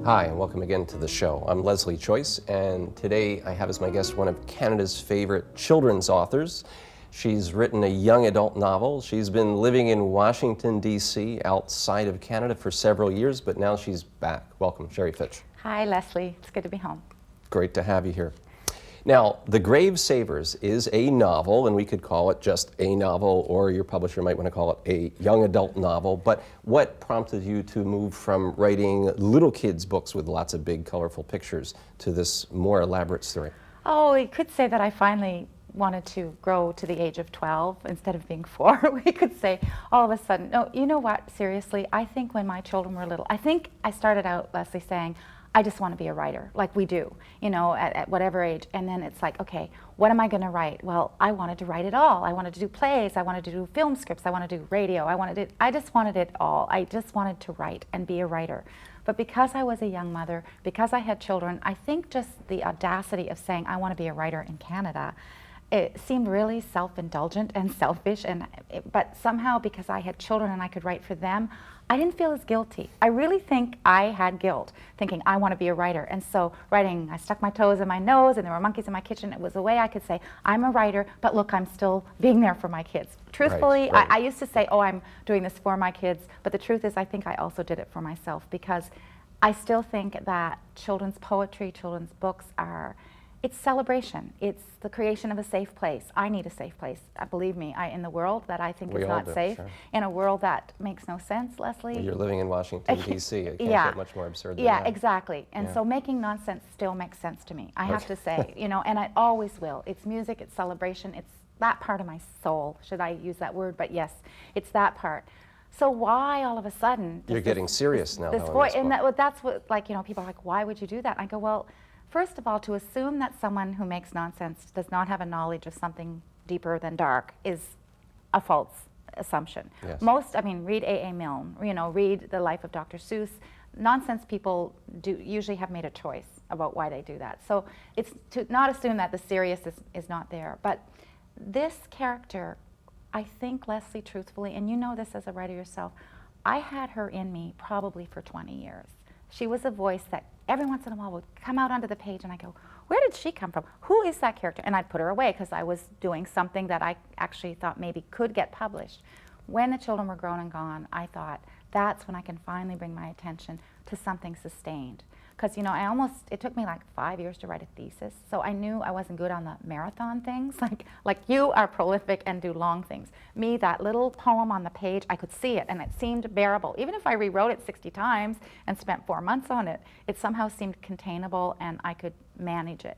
Hi, and welcome again to the show. I'm Leslie Choice, and today I have as my guest one of Canada's favorite children's authors. She's written a young adult novel. She's been living in Washington, D.C., outside of Canada for several years, but now she's back. Welcome, Sheree Fitch. Hi, Leslie. It's good to be home. Great to have you here. Now, The Gravesavers is a novel, and we could call it just a novel, or your publisher might want to call it a young adult novel. But what prompted you to move from writing little kids' books with lots of big, colorful pictures to this more elaborate story? Oh, we could say that I finally wanted to grow to the age of 12 instead of being 4. We could say all of a sudden, no, you know what, seriously, I think when my children were little, I think I started out, Leslie, saying, I just want to be a writer, like we do, you know, at whatever age. And then it's like, okay, what am I going to write? Well, I wanted to write it all. I wanted to do plays. I wanted to do film scripts. I wanted to do radio. I just wanted it all. I just wanted to write and be a writer. But because I was a young mother, because I had children, I think just the audacity of saying I want to be a writer in Canada, it seemed really self-indulgent and selfish, but somehow because I had children and I could write for them, I didn't feel as guilty. I really think I had guilt, thinking I want to be a writer. And so writing, I stuck my toes in my nose and there were monkeys in my kitchen. It was a way I could say, I'm a writer, but look, I'm still being there for my kids. Truthfully, Right. I used to say, oh, I'm doing this for my kids, but the truth is I think I also did it for myself, because I still think that children's poetry, children's books it's celebration. It's the creation of a safe place. I need a safe place. Believe me, in the world that I think is not safe, sure. In a world that makes no sense, Leslie. Well, you're living in Washington, D.C. It can't get much more absurd than that. Yeah, that. exactly. And so making nonsense still makes sense to me, I have to say, you know, and I always will. It's music, it's celebration, it's that part of my soul. Should I use that word? But yes, it's that part. So why all of a sudden? You're getting serious now. That's what, like, you know, people are like, why would you do that? I go, well, first of all, to assume that someone who makes nonsense does not have a knowledge of something deeper than dark is a false assumption. Yes. Read A.A. Milne, you know, read the life of Dr. Seuss. Nonsense people usually have made a choice about why they do that. So it's to not assume that the serious is not there. But this character, I think, Leslie, truthfully, and you know this as a writer yourself, I had her in me probably for 20 years. She was a voice that every once in a while would come out onto the page and I go, where did she come from? Who is that character? And I'd put her away because I was doing something that I actually thought maybe could get published. When the children were grown and gone, I thought, that's when I can finally bring my attention to something sustained. Because, you know, it took me like 5 years to write a thesis, so I knew I wasn't good on the marathon things. Like you are prolific and do long things. Me, that little poem on the page, I could see it and it seemed bearable. Even if I rewrote it 60 times and spent 4 months on it, it somehow seemed containable and I could manage it.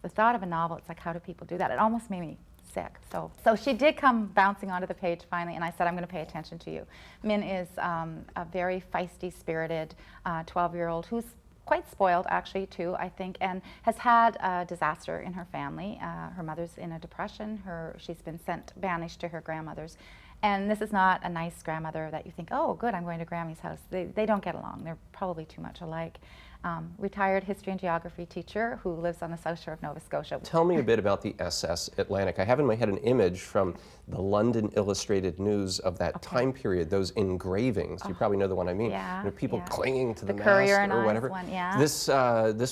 The thought of a novel, it's like, how do people do that? It almost made me sick. So she did come bouncing onto the page finally, and I said, I'm going to pay attention to you. Min is a very feisty, spirited 12-year-old who's quite spoiled, actually, too, I think, and has had a disaster in her family. Her mother's in a depression. She's been banished to her grandmother's. And this is not a nice grandmother that you think, oh, good, I'm going to Grammy's house. They don't get along. They're probably too much alike. Retired history and geography teacher who lives on the south shore of Nova Scotia. Tell me a bit about the SS Atlantic. I have in my head an image from the London Illustrated News of that time period, those engravings. You probably know the one I mean. Yeah, you know, people clinging to the Courier mast or whatever. One, yeah. This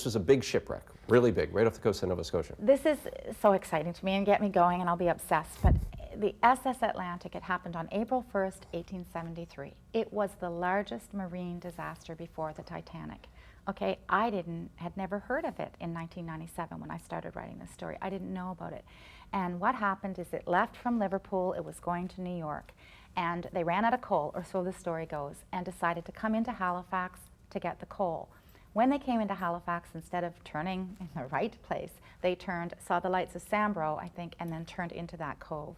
was a big shipwreck, really big, right off the coast of Nova Scotia. This is so exciting to me and get me going, and I'll be obsessed. But the SS Atlantic, it happened on April 1st, 1873. It was the largest marine disaster before the Titanic. Okay, had never heard of it in 1997 when I started writing this story. I didn't know about it. And what happened is it left from Liverpool, it was going to New York, and they ran out of coal, or so the story goes, and decided to come into Halifax to get the coal. When they came into Halifax, instead of turning in the right place, they saw the lights of Sambro, I think, and then turned into that cove.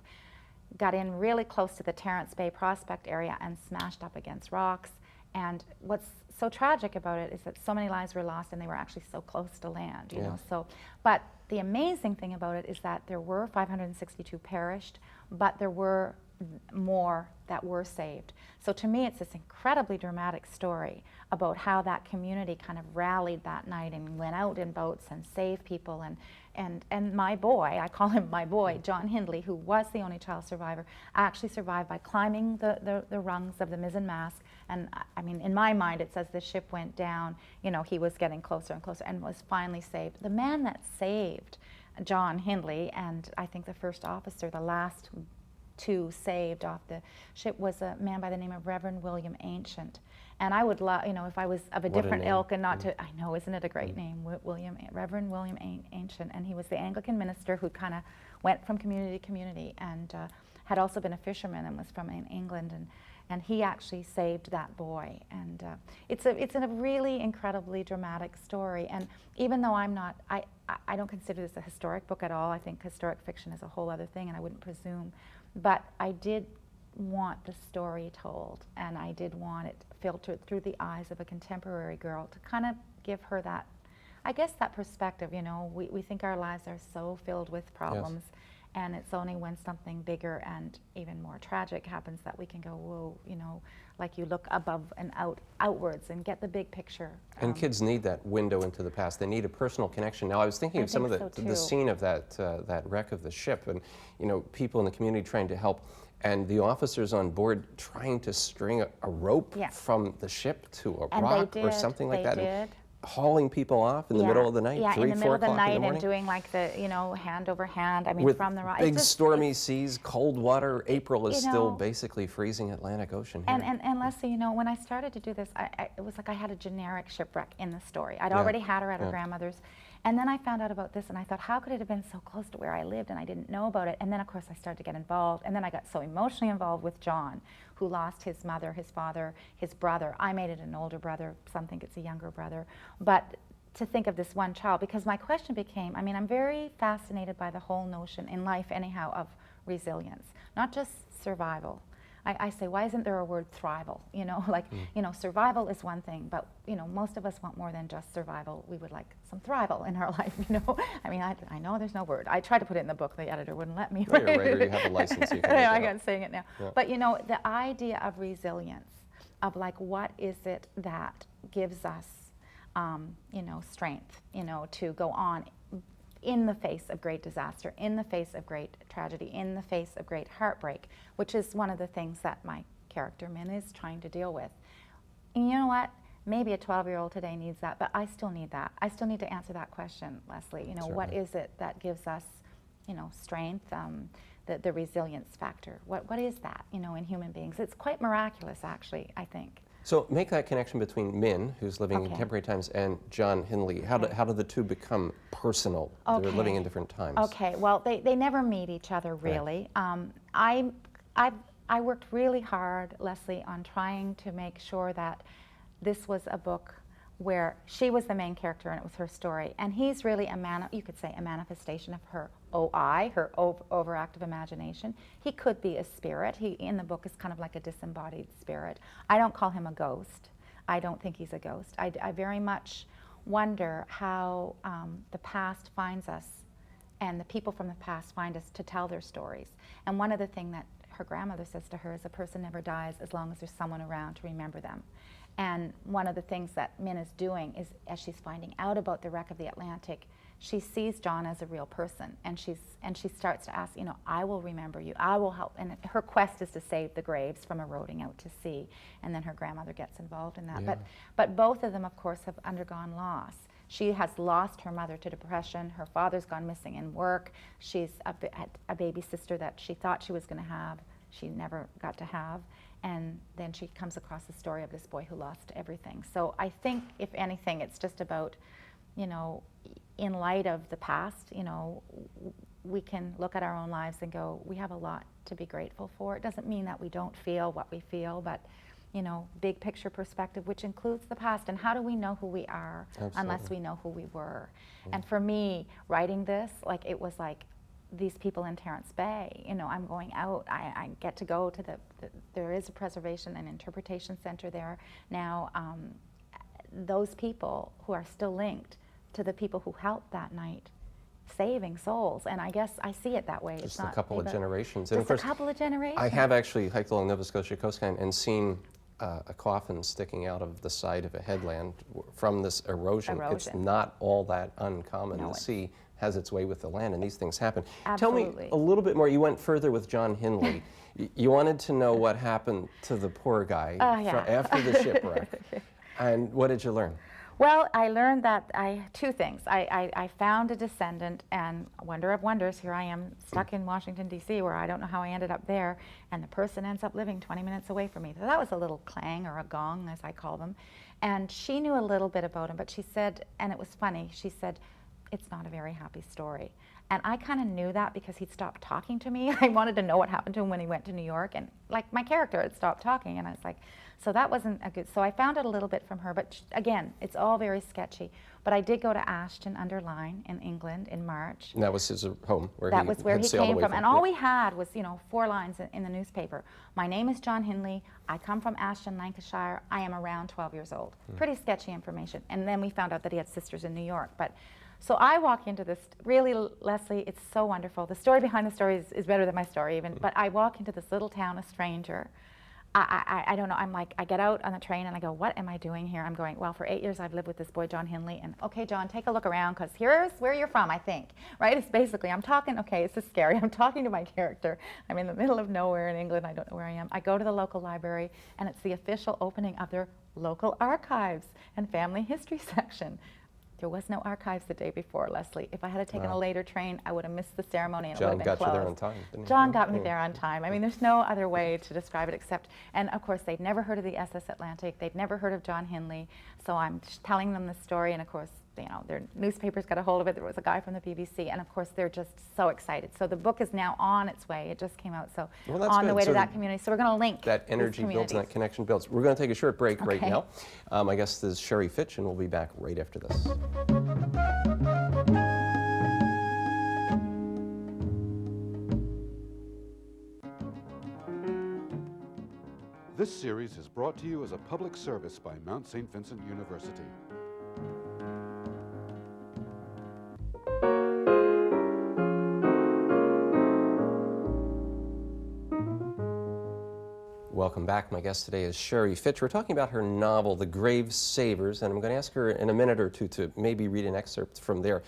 Got in really close to the Terrence Bay Prospect area and smashed up against rocks. And what's so tragic about it is that so many lives were lost and they were actually so close to land, you know. So, but the amazing thing about it is that there were 562 perished, but there were more that were saved. So to me, it's this incredibly dramatic story about how that community kind of rallied that night and went out in boats and saved people. And my boy, I call him my boy, John Hindley, who was the only child survivor, actually survived by climbing the rungs of the mizzen mast, And I mean, in my mind, it says the ship went down, you know, he was getting closer and closer and was finally saved. The man that saved John Hindley, and I think the first officer, the last two saved off the ship, was a man by the name of Reverend William Ancient. And I would love, you know, if I was of a different ilk and not to, I know, isn't it a great name, Reverend William Ancient, and he was the Anglican minister who kind of went from community to community, and had also been a fisherman and was from England, and he actually saved that boy. And it's a really incredibly dramatic story. And even though I don't consider this a historic book at all, I think historic fiction is a whole other thing, and I wouldn't presume, but I did want the story told, and I did want it filtered through the eyes of a contemporary girl to kind of give her that, I guess, that perspective. You know, we think our lives are so filled with problems, yes, and it's only when something bigger and even more tragic happens that we can go, whoa, you know, like you look above and outwards and get the big picture. And kids need that window into the past. They need a personal connection. Now, I was thinking of some of the scene of that wreck of the ship, and, you know, people in the community trying to help, and the officers on board trying to string a rope, yes, from the ship to a rock or something like that. And hauling people off in the middle of the night, 3, 4 o'clock in the morning. And doing like the, you know, hand over hand, I mean, with from the rock. big stormy seas, cold water. April is still basically freezing Atlantic Ocean here. And Leslie, you know, when I started to do this, it was like I had a generic shipwreck in the story. I'd already had her at her grandmother's. And then I found out about this, and I thought, how could it have been so close to where I lived, and I didn't know about it? And then, of course, I started to get involved, and then I got so emotionally involved with John, who lost his mother, his father, his brother. I made it an older brother. Some think it's a younger brother. But to think of this one child, because my question became, I mean, I'm very fascinated by the whole notion in life, anyhow, of resilience, not just survival. I say, why isn't there a word thrival? You know, like, you know, survival is one thing, but, you know, most of us want more than just survival. We would like some thrival in our life, you know. I mean, I know there's no word. I tried to put it in the book. The editor wouldn't let me. No, you're right, or you have a license. You can I got saying it now. Yeah. But, you know, the idea of resilience, of like, what is it that gives us, you know, strength, you know, to go on in the face of great disaster, in the face of great tragedy, in the face of great heartbreak, which is one of the things that my character, Min, is trying to deal with. And you know what? Maybe a 12-year-old today needs that, but I still need that. I still need to answer that question, Leslie. You know, certainly, what is it that gives us, you know, strength, the resilience factor? What is that, you know, in human beings? It's quite miraculous, actually, I think. So make that connection between Min, who's living in contemporary times, and John Hindley. How do the two become personal? They're living in different times. Okay, well, they never meet each other, really. Right. I worked really hard, Leslie, on trying to make sure that this was a book where she was the main character and it was her story. And he's really you could say, a manifestation of her OI, her overactive imagination. He could be a spirit. He, in the book, is kind of like a disembodied spirit. I don't call him a ghost. I don't think he's a ghost. I very much wonder how the past finds us, and the people from the past find us to tell their stories. And one of the things that her grandmother says to her is, a person never dies as long as there's someone around to remember them. And one of the things that Min is doing is, as she's finding out about the wreck of the Atlantic, she sees John as a real person, and she starts to ask, you know, I will remember you, I will help. And her quest is to save the Graves from eroding out to sea, and then her grandmother gets involved in that. Yeah. But both of them, of course, have undergone loss. She has lost her mother to depression. Her father's gone missing in work. She's a baby sister that she thought she was going to have. She never got to have. And then she comes across the story of this boy who lost everything. So I think, if anything, it's just about, you know, in light of the past, you know, we can look at our own lives and go, we have a lot to be grateful for. It doesn't mean that we don't feel what we feel, but, you know, big picture perspective, which includes the past. And how do we know who we are unless we know who we were? And for me, writing this, like, it was like, these people in Terrence Bay, you know, I'm going out, I get to go to there is a preservation and interpretation center there now. Those people who are still linked to the people who helped that night, saving souls, and I guess I see it that way. Just a couple of generations. Just a couple of generations. I have actually hiked along Nova Scotia coastline and seen a coffin sticking out of the side of a headland from this erosion. It's not all that uncommon to see has its way with the land, and these things happen. Absolutely. Tell me a little bit more. You went further with John Hindley. You wanted to know what happened to the poor guy after the shipwreck. And what did you learn? Well, I learned that two things. I found a descendant, and wonder of wonders, here I am stuck in Washington, D.C., where I don't know how I ended up there, and the person ends up living 20 minutes away from me. So that was a little clang, or a gong, as I call them. And she knew a little bit about him, but she said, and it was funny, she said, it's not a very happy story. And I kind of knew that because he'd stopped talking to me. I wanted to know what happened to him when he went to New York, and like my character had stopped talking, and I was like, so that wasn't a good, so I found out a little bit from her, but again, it's all very sketchy. But I did go to Ashton-under-Lyne in England in March. And that was his home, where that was where he came from. And all yeah. we had was, 4 lines in the newspaper. My name is John Hindley. I come from Ashton, Lancashire. I am around 12 years old. Pretty sketchy information. And then we found out that he had sisters in New York. But so I walk into this, really, Leslie, it's so wonderful. The story behind the story is better than my story even. But I walk into this little town, a stranger. I don't know, I'm like, I get out on the train and I go, what am I doing here? I'm going, well, for 8 years I've lived with this boy, John Hindley, and okay, John, take a look around, because here's where you're from, I think, right? It's basically, I'm talking, okay, this is scary, I'm talking to my character. I'm in the middle of nowhere in England, I don't know where I am. I go to the local library, and it's the official opening of their local archives and family history section. There was no archives the day before, Leslie. If I had taken a later train, I would have missed the ceremony, and it would have been closed. John got you there on time, didn't he? John got me there on time. I mean, there's no other way to describe it except, and of course, they'd never heard of the SS Atlantic. They'd never heard of John Hindley. So I'm just telling them the story, and of course, their newspapers got a hold of it. There was a guy from the BBC, and of course, they're just so excited. So the book is now on its way. It just came out, so on the way to that community. So we're going to link that energy builds and that connection builds. We're going to take a short break right now. I guess this is Sheree Fitch, and we'll be back right after this. This series is brought to you as a public service by Mount St. Vincent University. Welcome back. My guest today is Sheree Fitch. We're talking about her novel, The Gravesavers, and I'm going to ask her in a minute or two to maybe read an excerpt from there.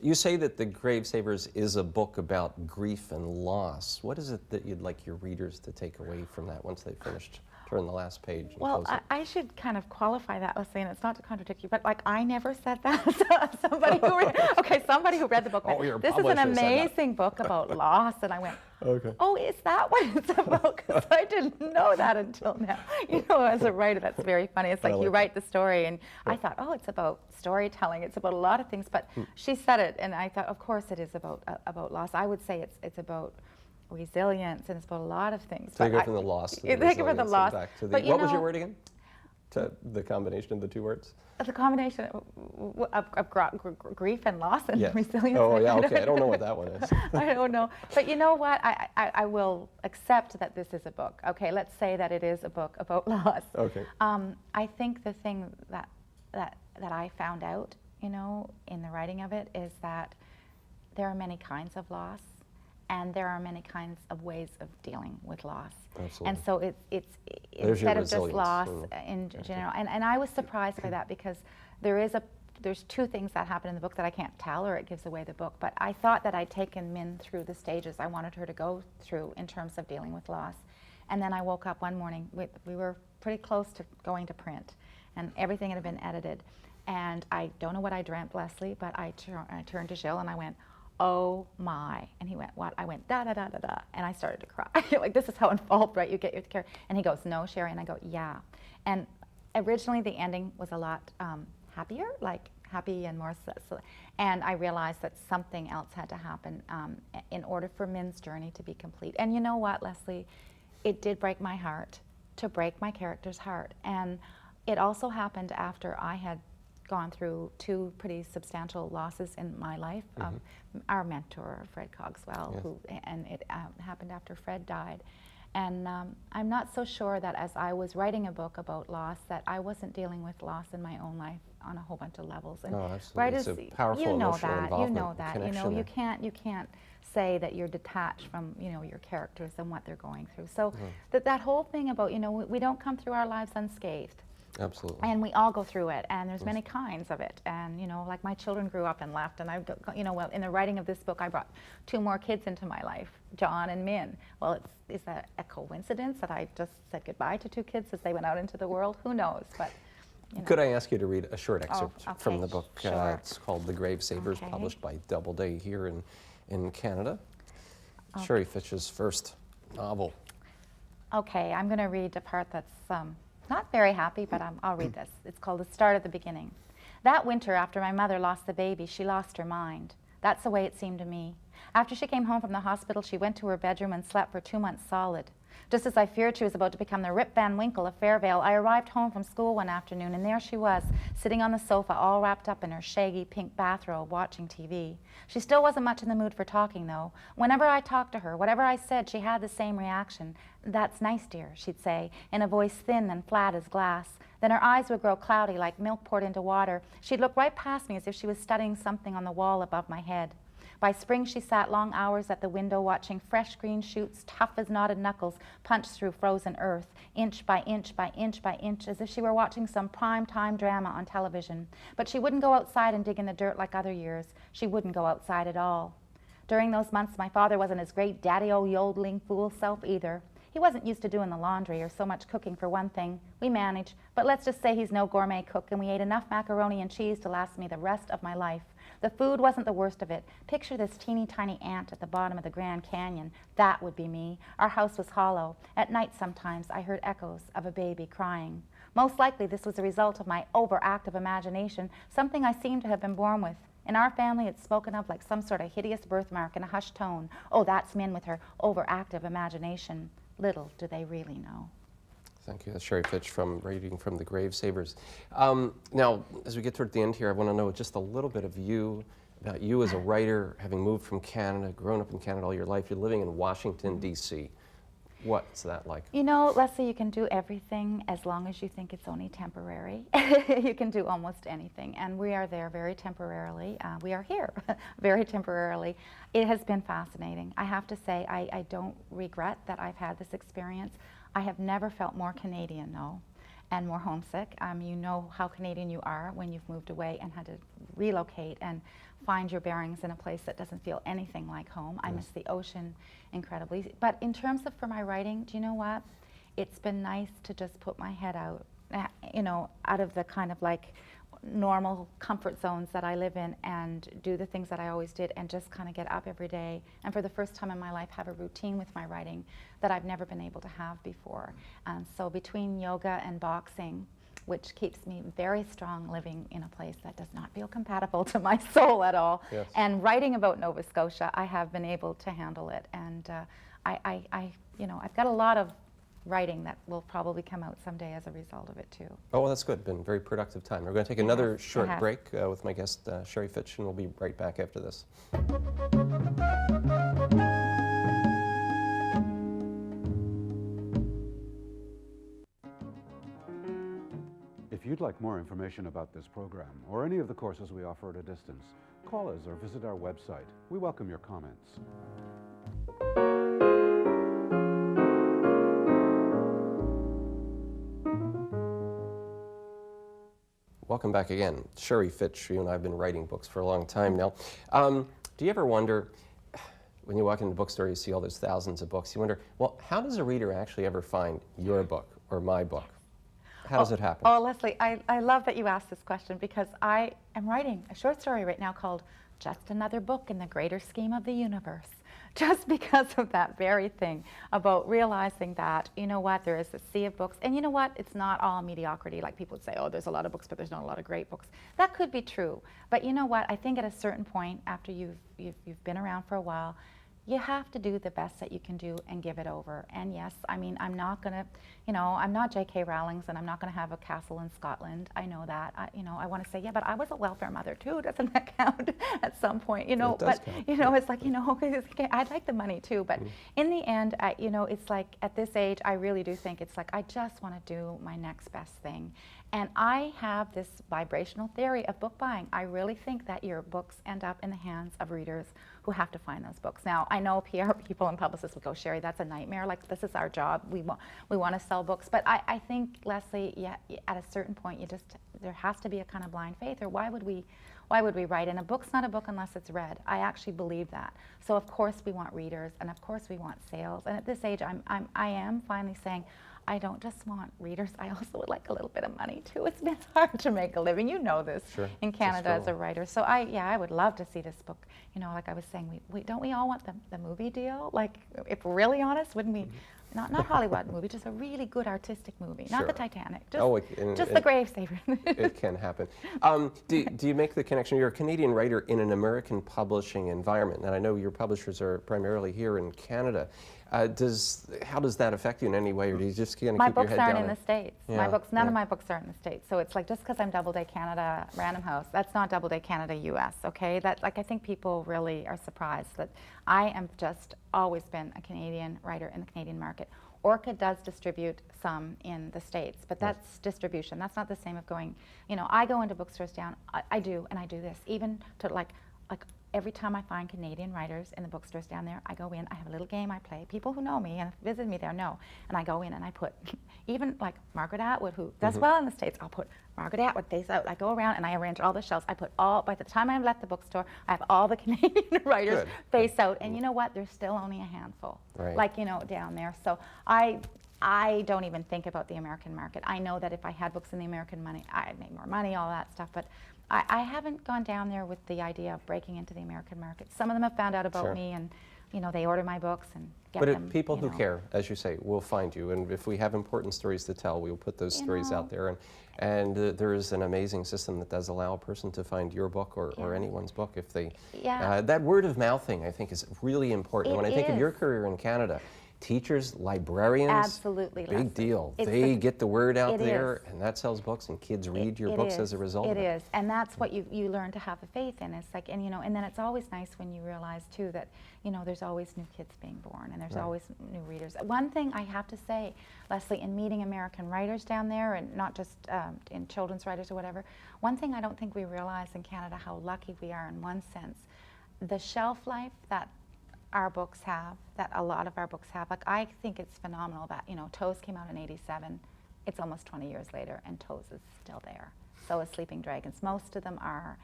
You say that The Gravesavers is a book about grief and loss. What is it that you'd like your readers to take away from that once they've finished? Turn the last page and well, close it. I should kind of qualify that, Leslie, and it's not to contradict you, but like I never said that. Somebody who read the book went, this is an amazing book about loss, and I went, oh, is that what it's about? Because I didn't know that until now. As a writer, that's very funny. It's like you write the story, and I thought, oh, it's about storytelling. It's about a lot of things, but she said it, and I thought, of course it is about loss. I would say it's about resilience, and it's about a lot of things. So you go from the loss to the resilience and back to the, what was your word again? To the combination of the two words? The combination of grief and loss and resilience. Oh, yeah, okay. I don't know what that one is. I don't know. But you know what? I will accept that this is a book. Okay, let's say that it is a book about loss. Okay. I think the thing that I found out, in the writing of it is that there are many kinds of loss, and there are many kinds of ways of dealing with loss. Absolutely. And so it's instead of just loss in general. And I was surprised by that, because there's two things that happen in the book that I can't tell, or it gives away the book. But I thought that I'd taken Min through the stages I wanted her to go through in terms of dealing with loss. And then I woke up one morning, we were pretty close to going to print, and everything had been edited. And I don't know what I dreamt, Leslie, but I turned to Gilles and I went, oh my. And he went, what? I went, da da da da da. And I started to cry. Like, this is how involved, right? You get your care. And he goes, no, Sheree. And I go, yeah. And originally the ending was a lot happier, like happy and more. And I realized that something else had to happen in order for Min's journey to be complete. And you know what, Leslie? It did break my heart to break my character's heart. And it also happened after I had gone through two pretty substantial losses in my life. Our mentor, Fred Cogswell, and it happened after Fred died. And I'm not so sure that as I was writing a book about loss, that I wasn't dealing with loss in my own life on a whole bunch of levels. And writers, it's a powerful emotional involvement, you can't say that you're detached from your characters and what they're going through. So that whole thing about we don't come through our lives unscathed. Absolutely. And we all go through it, and there's many kinds of it. And, you know, like my children grew up and left, and you know, well, in the writing of this book, I brought 2 more kids into my life, John and Min. Well, is that a coincidence that I just said goodbye to 2 kids as they went out into the world? Who knows? But, you know. Could I ask you to read a short excerpt okay, from the book? sure. It's called The Gravesavers, Okay. published by Doubleday here in Canada. Sheree Fitch's first novel. Okay, I'm going to read a part that's not very happy, but I'll read this. It's called The Start of the Beginning. That winter, after my mother lost the baby, she lost her mind. That's the way it seemed to me. After she came home from the hospital, she went to her bedroom and slept for 2 months solid. Just as I feared she was about to become the Rip Van Winkle of Fairvale, I arrived home from school one afternoon, and there she was, sitting on the sofa, all wrapped up in her shaggy pink bathrobe, watching TV. She still wasn't much in the mood for talking, though. Whenever I talked to her, whatever I said, she had the same reaction. "That's nice, dear," she'd say, in a voice thin and flat as glass. Then her eyes would grow cloudy like milk poured into water. She'd look right past me as if she was studying something on the wall above my head. By spring, she sat long hours at the window watching fresh green shoots, tough as knotted knuckles, punch through frozen earth, inch by inch by inch by inch, as if she were watching some prime-time drama on television. But she wouldn't go outside and dig in the dirt like other years. She wouldn't go outside at all. During those months, my father wasn't his great daddy-o yodeling fool self either. He wasn't used to doing the laundry or so much cooking for one thing. We managed, but let's just say he's no gourmet cook, and we ate enough macaroni and cheese to last me the rest of my life. The food wasn't the worst of it. Picture this teeny tiny ant at the bottom of the Grand Canyon. That would be me. Our house was hollow. At night sometimes I heard echoes of a baby crying. Most likely this was a result of my overactive imagination, something I seemed to have been born with. In our family, it's spoken of like some sort of hideous birthmark in a hushed tone. Oh, that's Min with her overactive imagination. Little do they really know. Thank you. That's Sheree Fitch from reading from The Gravesavers. Now, as we get toward the end here, I want to know just a little bit of you, about you as a writer, having moved from Canada, grown up in Canada all your life. You're living in Washington, D.C. What's that like? You know, Leslie, you can do everything as long as you think it's only temporary. You can do almost anything, and we are there very temporarily. We are here very temporarily. It has been fascinating. I have to say, I don't regret that I've had this experience. I have never felt more Canadian, no, and more homesick. You know how Canadian you are when you've moved away and had to relocate and find your bearings in a place that doesn't feel anything like home. I miss the ocean incredibly. But in terms of for my writing, do you know what? It's been nice to just put my head out, you know, out of the kind of like normal comfort zones that I live in and do the things that I always did and just kind of get up every day and for the first time in my life have a routine with my writing that I've never been able to have before. So between yoga and boxing, which keeps me very strong living in a place that does not feel compatible to my soul at all, Yes. and writing about Nova Scotia, I have been able to handle it. And you know, I've got a lot of writing that will probably come out someday as a result of it too. Oh, well, that's good. Been a very productive time. We're going to take another Yes, it short has. break with my guest, Sheree Fitch, and we'll be right back after this. If you'd like more information about this program or any of the courses we offer at a distance, call us or visit our website. We welcome your comments. Welcome back again. Sheree Fitch, you and I have been writing books for a long time now. Do you ever wonder, when you walk into the bookstore, you see all those thousands of books, you wonder, well, how does a reader actually ever find your book or my book? How does it happen? Oh, Leslie, I love that you asked this question because I am writing a short story right now called Just Another Book in the Greater Scheme of the Universe. Just because of that very thing, about realizing that, you know what, there is a sea of books, and you know what, it's not all mediocrity, like people would say, oh, there's a lot of books, but there's not a lot of great books. That could be true, but you know what, I think at a certain point, after you've been around for a while, you have to do the best that you can do and give it over. And yes, I mean, I'm not gonna, you know, I'm not J.K. Rowling's and I'm not gonna have a castle in Scotland. I know that. You know, I want to say, yeah, but I was a welfare mother too. Doesn't that count at some point? You know, It does but count. you know, it's like, you know, I'd like the money too. But in the end, you know, it's like at this age, I really do think it's like I just want to do my next best thing. And I have this vibrational theory of book buying. I really think that your books end up in the hands of readers who have to find those books. Now, I know PR people and publicists will go, Sheree, that's a nightmare. Like, this is our job. We want to sell books. But I think, Leslie, yeah, at a certain point, there has to be a kind of blind faith, or why would we write? And a book's not a book unless it's read. I actually believe that. So of course we want readers, and of course we want sales. And at this age, I am finally saying, I don't just want readers, I also would like a little bit of money too. It's been hard to make a living. You know this in Canada as a writer. So I would love to see this book. You know, like I was saying, don't we all want the movie deal? Like, if we're really honest, wouldn't we? Not Hollywood movie, just a really good artistic movie, not the Titanic, just the Gravesavers. It can happen. Do you make the connection? You're a Canadian writer in an American publishing environment, and I know your publishers are primarily here in Canada. How does that affect you in any way, or do you just kind of keep your head down? My books aren't in the States. Yeah, None of my books are in the States. So it's like, just because I'm Doubleday Canada, Random House, that's not Doubleday Canada US, okay? I think people really are surprised that I am just always been a Canadian writer in the Canadian market. Orca does distribute some in the States, but that's distribution. That's not the same of going, you know, I go into bookstores down, I do this, even to like every time I find Canadian writers in the bookstores down there, I go in, I have a little game I play. People who know me and visit me there know. And I go in and I put, even like Margaret Atwood, who does well in the States, I'll put Margaret Atwood face out. I go around and I arrange all the shelves. I put by the time I've left the bookstore, I have all the Canadian writers face out. And you know what? There's still only a handful, like, you know, down there. So I don't even think about the American market. I know that if I had books in the American money, I'd make more money, all that stuff. But I haven't gone down there with the idea of breaking into the American market. Some of them have found out about me, and you know, they order my books and get them. But people who care, as you say, will find you. And if we have important stories to tell, we'll put those stories out there. And there is an amazing system that does allow a person to find your book or anyone's book if they. That word of mouthing, I think, is really important. When I think of your career in Canada, teachers, librarians, absolutely, big deal. They get the word out there, and that sells books, and kids read your books as a result of it. It is, and that's what you learn to have the faith in. It's like, and you know, and then it's always nice when you realize too that, you know, there's always new kids being born, and there's always new readers. One thing I have to say, Leslie, in meeting American writers down there, and not just in children's writers or whatever, one thing I don't think we realize in Canada, how lucky we are in one sense, the shelf life that our books have, that a lot of our books have. Like, I think it's phenomenal that, you know, Toes came out in '87. It's almost 20 years later, and Toes is still there. So is Sleeping Dragons. Most of them are.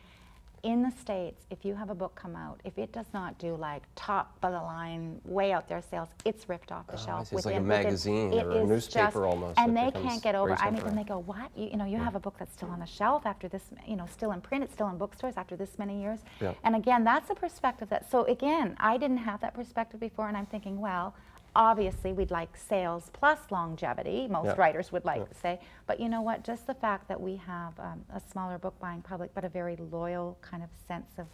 In the States, if you have a book come out, if it does not do like top of the line, way out there sales, it's ripped off the shelf. It's like a magazine or a newspaper almost. And they can't get over. I mean, when they go, what? You know, you have a book that's still on the shelf after this, you know, still in print, it's still in bookstores after this many years. And again, that's a perspective that, so again, I didn't have that perspective before, and I'm thinking, well, obviously we'd like sales plus longevity, most writers would like to say, but you know what, just the fact that we have a smaller book buying public, but a very loyal kind of sense of,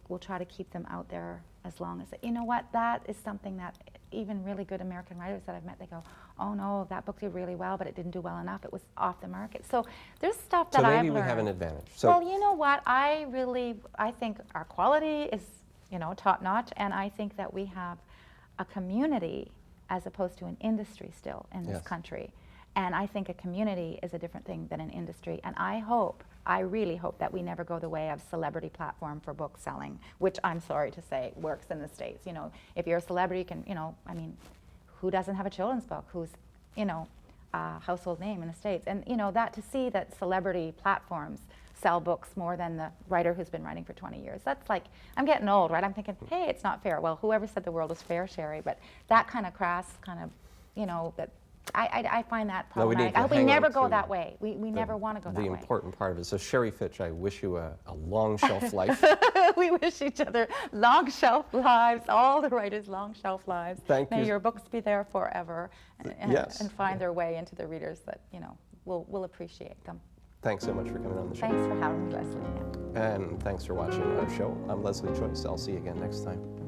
we'll try to keep them out there as long as, you know what, that is something that even really good American writers that I've met, they go, oh no, that book did really well, but it didn't do well enough, it was off the market. So there's stuff that I've learned. So maybe we have an advantage. So well, you know what, I think our quality is, you know, top notch, and I think that we have a community as opposed to an industry still in this country. And I think a community is a different thing than an industry. And I really hope that we never go the way of celebrity platform for book selling, which I'm sorry to say works in the States. You know, if you're a celebrity, you can, you know, I mean, who doesn't have a children's book who's, you know, a household name in the States? And, you know, that to see that celebrity platforms sell books more than the writer who's been writing for 20 years. That's like, I'm getting old, right? I'm thinking, hey, it's not fair. Well, whoever said the world was fair, Sheree, but that kind of crass kind of, you know, that I find that problematic. I hope we never go that way. We never want to go that way. The important part of it. So Sheree Fitch, I wish you a long shelf life. We wish each other long shelf lives, all the writers long shelf lives. Thank you. May your books be there forever and find their way into the readers that, you know, will appreciate them. Thanks so much for coming on the show. Thanks for having me, Leslie. And thanks for watching our show. I'm Leslie Choice. I'll see you again next time.